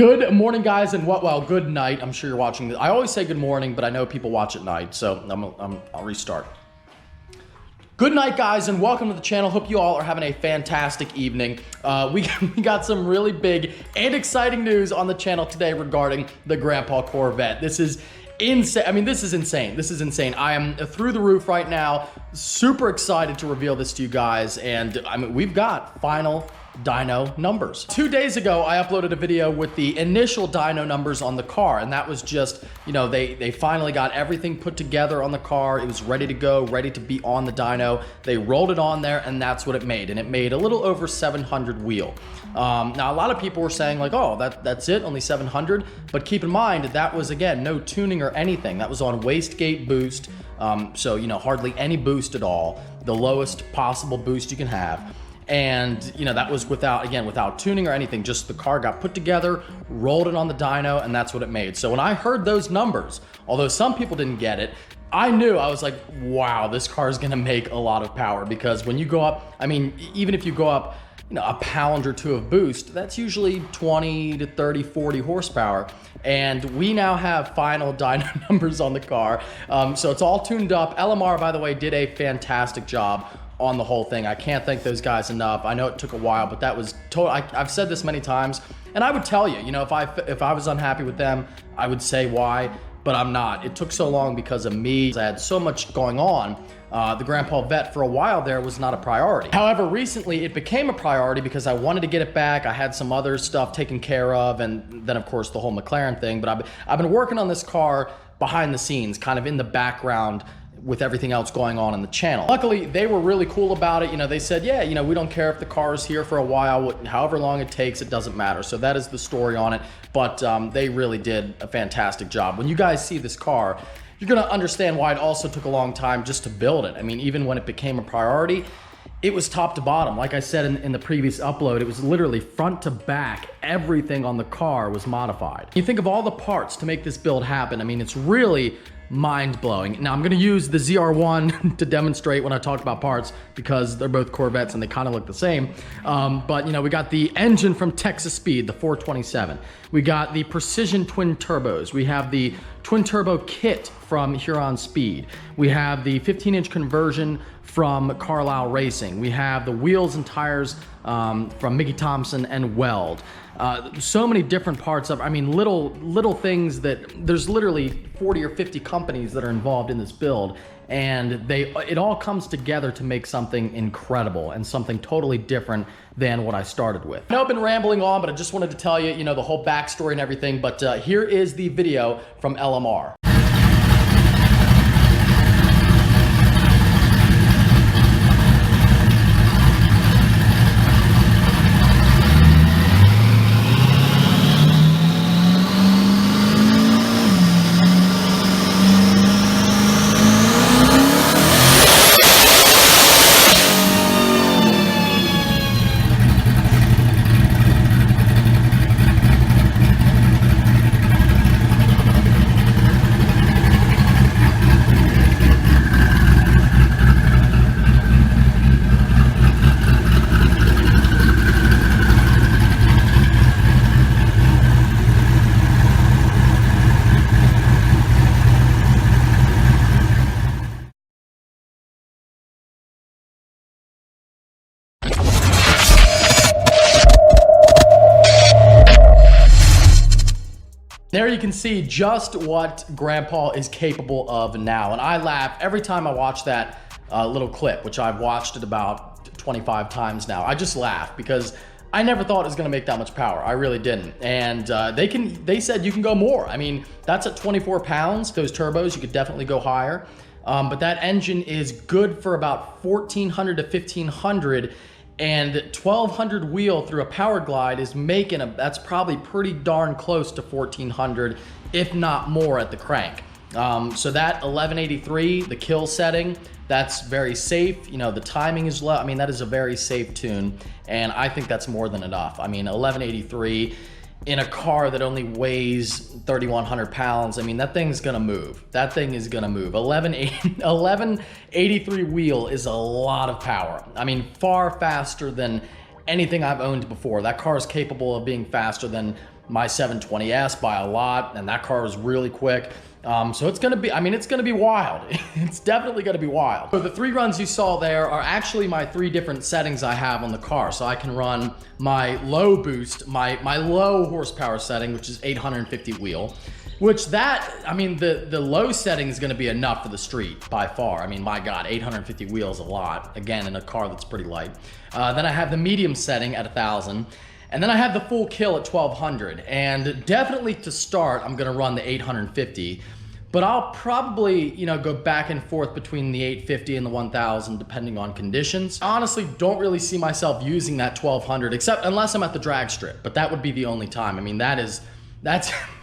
Good morning, guys, and well, good night. I'm sure you're watching this. I always say good morning, but I know people watch at night, so I'll restart. Good night, guys, and welcome to the channel. Hope you all are having a fantastic evening. We got some really big and exciting news on the channel today regarding the Grandpa Corvette. This is insane. I mean, this is insane. This is insane. I am through the roof right now. Super excited to reveal this to you guys, and I mean, we've got final dyno numbers. 2 days ago, I uploaded a video with the initial dyno numbers on the car, and that was just, you know, they finally got everything put together on the car. It was ready to go, ready to be on the dyno. They rolled it on there, and that's what it made, and it made a little over 700 wheel. Now, a lot of people were saying like, oh, that's it, only 700, but keep in mind, that was, again, no tuning or anything. That was on wastegate boost, so, you know, hardly any boost at all, the lowest possible boost you can have. And, you know, that was without tuning or anything, just the car got put together, rolled it on the dyno, and that's what it made. So when I heard those numbers, although some people didn't get it, I knew, I was like, wow, this car is gonna make a lot of power, because when you go up, I mean, even if you go up, you know, a pound or two of boost, that's usually 20 to 30, 40 horsepower. And we now have final dyno numbers on the car. So it's all tuned up. LMR, by the way, did a fantastic job on the whole thing. I can't thank those guys enough. I know it took a while, but that was total. I've said this many times, and I would tell you, you know, if I was unhappy with them, I would say why, but I'm not. It took so long because of me. I had so much going on. The Grandpa Vet for a while there was not a priority. However, recently it became a priority because I wanted to get it back. I had some other stuff taken care of, and then of course the whole McLaren thing, but I've been working on this car behind the scenes, kind of in the background, with everything else going on in the channel. Luckily, they were really cool about it. You know, they said, yeah, you know, we don't care if the car is here for a while, however long it takes, it doesn't matter. So that is the story on it, but they really did a fantastic job. When you guys see this car, you're gonna understand why it also took a long time just to build it. I mean, even when it became a priority, it was top to bottom. Like I said in the previous upload, it was literally front to back. Everything on the car was modified. You think of all the parts to make this build happen. I mean, it's really mind-blowing. Now, I'm gonna use the ZR1 to demonstrate when I talk about parts, because they're both Corvettes and they kind of look the same. But, you know, we got the engine from Texas Speed, the 427. We got the Precision twin turbos. We have the twin turbo kit from Huron Speed. We have the 15-inch conversion from Carlisle Racing. We have the wheels and tires from Mickey Thompson and Weld. So many different parts of, I mean, little things that there's literally 40 or 50 companies that are involved in this build, and it all comes together to make something incredible and something totally different than what I started with. I know I've been rambling on, but I just wanted to tell you, you know, the whole backstory and everything, but here is the video from LMR. There you can see just what Grandpa is capable of now. And I laugh every time I watch that little clip, which I've watched it about 25 times now. I just laugh because I never thought it was gonna make that much power. I really didn't. And they said you can go more. I mean, that's at 24 pounds, those turbos, you could definitely go higher. But that engine is good for about 1,400 to 1,500, and 1,200 wheel through a power glide is making that's probably pretty darn close to 1,400, if not more at the crank. So that 1183, the kill setting, that's very safe. You know, the timing is low. I mean, that is a very safe tune, and I think that's more than enough. I mean, 1183 in a car that only weighs 3,100 pounds, I mean, that thing's gonna move. That thing is gonna move. 1183 wheel is a lot of power. I mean, far faster than anything I've owned before. That car is capable of being faster than my 720S by a lot, and that car was really quick. So it's gonna be, I mean, it's gonna be wild. It's definitely gonna be wild. So the 3 runs you saw there are actually my 3 different settings I have on the car. So I can run my low boost, my low horsepower setting, which is 850 wheel, which that, I mean, the low setting is gonna be enough for the street by far. I mean, my God, 850 wheel is a lot, again, in a car that's pretty light. Then I have the medium setting at 1,000. And then I have the full kill at 1200, and definitely to start, I'm gonna run the 850, but I'll probably, you know, go back and forth between the 850 and the 1000 depending on conditions. I honestly don't really see myself using that 1200 except unless I'm at the drag strip, but that would be the only time. I mean, that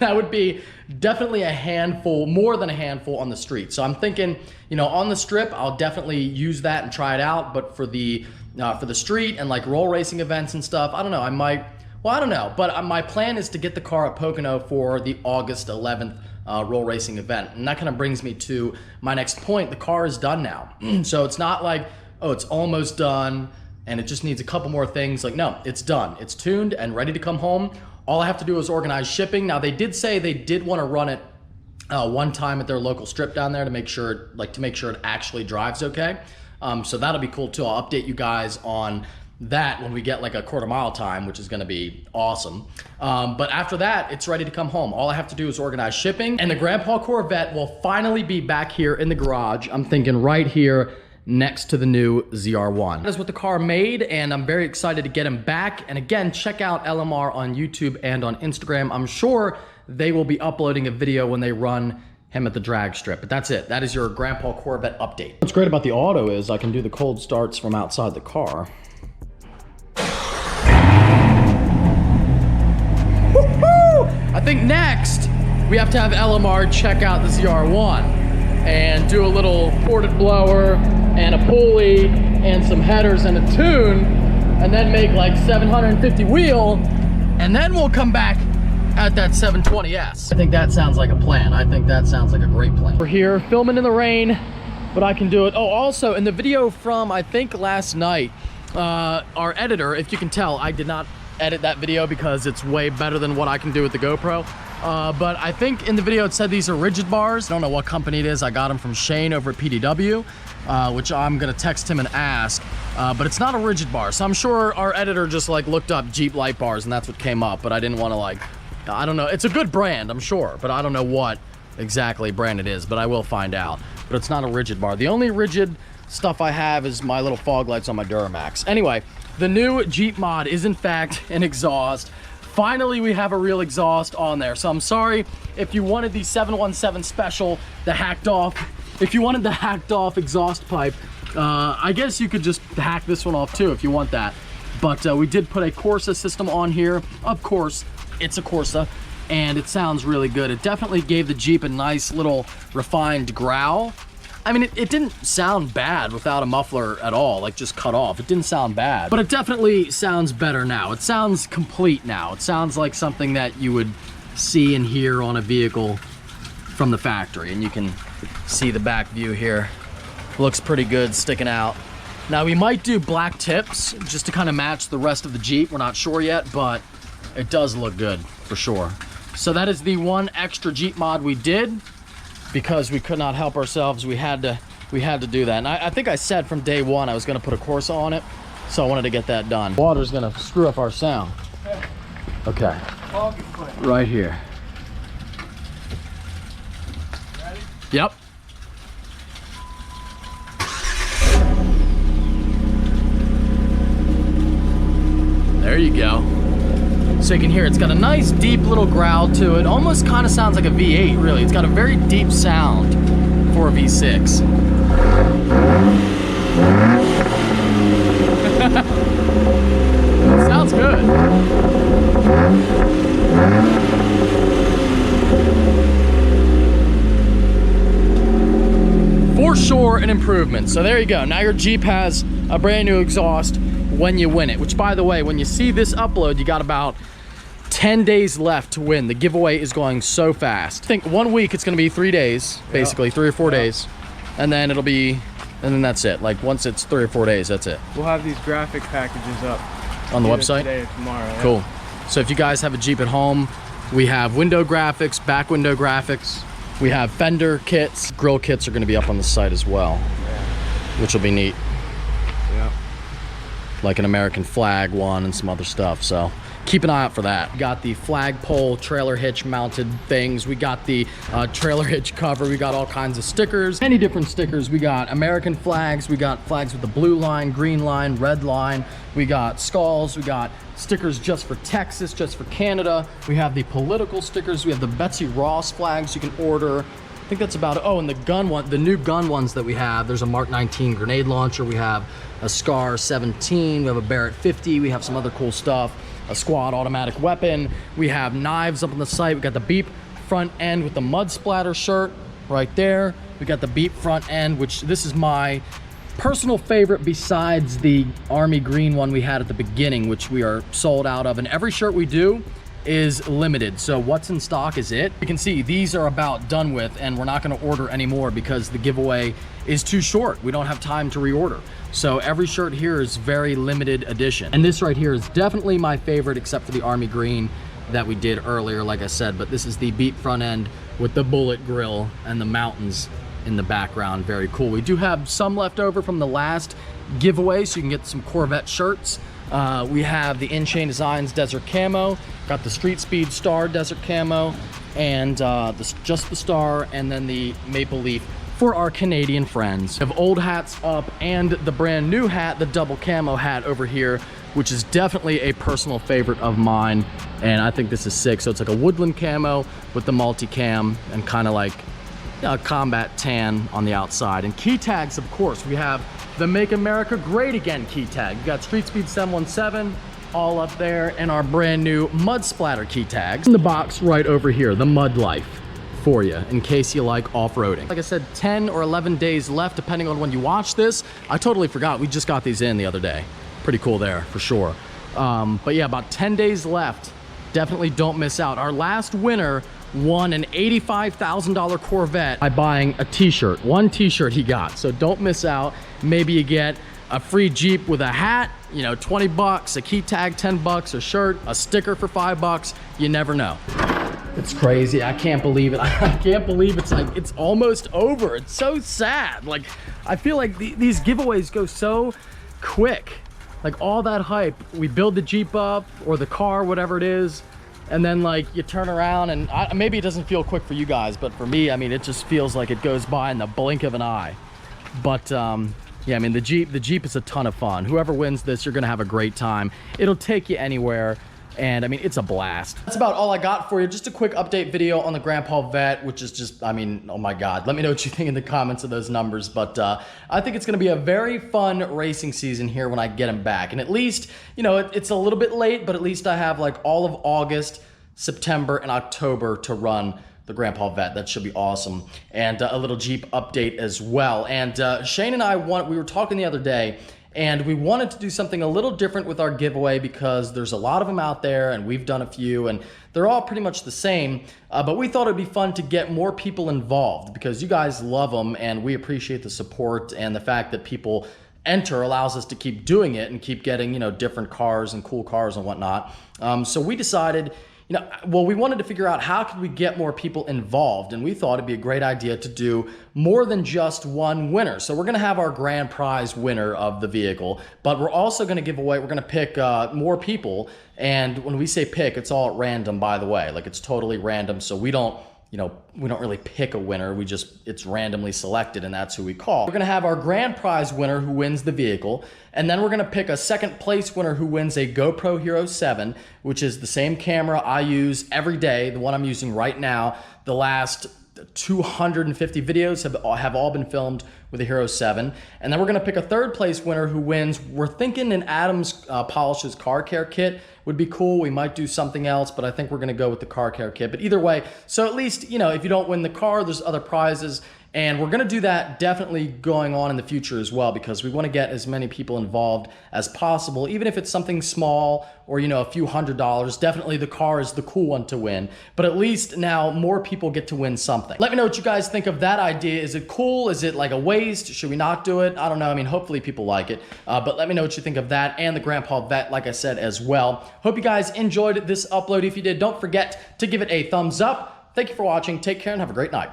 would be definitely a handful, more than a handful on the street. So I'm thinking, you know, on the strip, I'll definitely use that and try it out, but for the street and like roll racing events and stuff, I don't know, I might, well, I don't know, but my plan is to get the car at Pocono for the August 11th roll racing event. And that kind of brings me to my next point. The car is done now. So it's not like, oh, it's almost done and it just needs a couple more things. Like, no, it's done. It's tuned and ready to come home. All I have to do is organize shipping. Now they did say they did want to run it one time at their local strip down there to make sure, it actually drives okay. So that'll be cool too. I'll update you guys on that when we get like a quarter-mile time, which is gonna be awesome. But after that, it's ready to come home. All I have to do is organize shipping, and the Grandpa Corvette will finally be back here in the garage. I'm thinking right here next to the new ZR1. That is what the car made, and I'm very excited to get him back. And again, check out LMR on YouTube and on Instagram. I'm sure they will be uploading a video when they run him at the drag strip. But that's it. That is your Grandpa Corvette update. What's great about the auto is I can do the cold starts from outside the car. I think next we have to have LMR check out the ZR1 and do a little ported blower and a pulley and some headers and a tune, and then make like 750 wheel, and then we'll come back at that 720S. I think that sounds like a plan. I think that sounds like a great plan. We're here filming in the rain, but I can do it. Oh, also in the video from, I think last night, our editor, if you can tell, I did not edit that video because it's way better than what I can do with the GoPro. But I think in the video it said these are rigid bars. I don't know what company it is. I got them from Shane over at PDW, which I'm gonna text him and ask. But it's not a rigid bar. So I'm sure our editor just like looked up Jeep light bars and that's what came up. But I didn't want to like, I don't know. It's a good brand, I'm sure, but I don't know what exactly brand it is, but I will find out. But it's not a rigid bar. The only rigid stuff I have is my little fog lights on my Duramax. Anyway, the new Jeep mod is in fact an exhaust. Finally, we have a real exhaust on there. So I'm sorry if you wanted the 717 special, the hacked off. If you wanted the hacked off exhaust pipe, I guess you could just hack this one off too if you want that. But we did put a Corsa system on here. Of course, it's a Corsa, and it sounds really good. It definitely gave the Jeep a nice little refined growl. I mean, it didn't sound bad without a muffler at all, like just cut off. It didn't sound bad, but it definitely sounds better now. It sounds complete now. It sounds like something that you would see and hear on a vehicle from the factory, and you can see the back view here. Looks pretty good sticking out. Now we might do black tips just to kind of match the rest of the Jeep. We're not sure yet, but it does look good for sure. So that is the one extra Jeep mod we did because we could not help ourselves. We had to do that. And I think I said from day one I was gonna put a Corsa on it, so I wanted to get that done. Water's gonna screw up our sound. Okay, right here. Ready? Yep. There you go. So you can hear it's got a nice deep little growl to it. Almost kind of sounds like a V8, really. It's got a very deep sound for a V6. Sounds good. For sure an improvement. So there you go. Now your Jeep has a brand new exhaust when you win it, which by the way, when you see this upload, you got about 10 days left to win. The giveaway is going so fast. I think 1 week it's gonna be 3 days, basically, 3 or 4 days. And then it'll be, and then that's it. Like once it's 3 or 4 days, that's it. We'll have these graphic packages up on the website? Today or tomorrow. Cool. So if you guys have a Jeep at home, we have window graphics, back window graphics. We have fender kits. Grill kits are gonna be up on the site as well, which will be neat. Yeah. Like an American flag one and some other stuff, so keep an eye out for that. We got the flagpole trailer hitch mounted things. We got the trailer hitch cover. We got all kinds of stickers, many different stickers. We got American flags. We got flags with the blue line, green line, red line. We got skulls. We got stickers just for Texas, just for Canada. We have the political stickers. We have the Betsy Ross flags you can order. I think that's about it. Oh, and the gun one, the new gun ones that we have, there's a Mark 19 grenade launcher. We have a Scar 17. We have a Barrett 50. We have some other cool stuff. A squad automatic weapon. We have knives up on the site. We got the Beep front end with the mud splatter shirt right there. We got the Beep front end, which this is my personal favorite besides the army green one we had at the beginning, which we are sold out of. And every shirt we do is limited. So what's in stock is it. You can see these are about done with, and we're not gonna order anymore because the giveaway is too short. We don't have time to reorder. So every shirt here is very limited edition. And this right here is definitely my favorite, except for the army green that we did earlier, like I said. But this is the Beep front end with the bullet grill and the mountains in the background. Very cool. We do have some left over from the last giveaway, so you can get some Corvette shirts. We have the In-Chain Designs Desert Camo, got the Street Speed Star Desert Camo, and just the Star, and then the Maple Leaf for our Canadian friends. We have old hats up and the brand new hat, the double camo hat over here, which is definitely a personal favorite of mine, and I think this is sick. So it's like a woodland camo with the multicam and kind of like a combat tan on the outside. And key tags, of course, we have the Make America Great Again key tag. We got Street Speed 717 all up there, and our brand new mud splatter key tags in the box right over here, the Mud Life for you in case you like off-roading. Like I said, 10 or 11 days left depending on when you watch this. I totally forgot, we just got these in the other day. Pretty cool there for sure. But yeah, about 10 days left. Definitely don't miss out. Our last winner won an $85,000 Corvette by buying a t-shirt. One t-shirt he got, so don't miss out. Maybe you get a free Jeep with a hat, you know, 20 bucks, a key tag, 10 bucks, a shirt, a sticker for 5 bucks. You never know. It's crazy. I can't believe it. I can't believe it's like, it's almost over. It's so sad. Like, I feel like these giveaways go so quick. Like all that hype, we build the Jeep up or the car, whatever it is, and then like you turn around and maybe it doesn't feel quick for you guys, but for me, I mean, it just feels like it goes by in the blink of an eye. But yeah, I mean, the Jeep is a ton of fun. Whoever wins this, you're gonna have a great time. It'll take you anywhere. And I mean, it's a blast. That's about all I got for you. Just a quick update video on the Grandpa Vet, which is just, I mean, oh my God. Let me know what you think in the comments of those numbers. But I think it's gonna be a very fun racing season here when I get him back. And at least, you know, it's a little bit late, but at least I have like all of August, September, and October to run the Grandpa Vet. That should be awesome. And a little Jeep update as well. And Shane and I, we were talking the other day, and we wanted to do something a little different with our giveaway because there's a lot of them out there and we've done a few and they're all pretty much the same. But we thought it'd be fun to get more people involved because you guys love them and we appreciate the support, and the fact that people enter allows us to keep doing it and keep getting, you know, different cars and cool cars and whatnot. So we decided, you know, well, we wanted to figure out how could we get more people involved, and we thought it'd be a great idea to do more than just one winner. So we're gonna have our grand prize winner of the vehicle, but we're also gonna give away, we're gonna pick more people, and when we say pick, it's all at random, by the way. Like, it's totally random, so we don't, you know, we don't really pick a winner. We just, it's randomly selected, and that's who we call. We're gonna have our grand prize winner who wins the vehicle, and then we're gonna pick a second place winner who wins a GoPro Hero 7, which is the same camera I use every day, the one I'm using right now. The last 250 videos have all been filmed with a Hero 7. And then we're gonna pick a third place winner who wins, we're thinking an Adams Polishes car care kit would be cool. We might do something else, but I think we're gonna go with the car care kit. But either way, so at least, you know, if you don't win the car, there's other prizes. And we're going to do that definitely going on in the future as well, because we want to get as many people involved as possible, even if it's something small or, you know, a few $100s. Definitely the car is the cool one to win, but at least now more people get to win something. Let me know what you guys think of that idea. Is it cool? Is it like a waste? Should we not do it? I don't know. I mean, hopefully people like it, but let me know what you think of that and the Grandpa Vet, like I said, as well. Hope you guys enjoyed this upload. If you did, don't forget to give it a thumbs up. Thank you for watching. Take care and have a great night.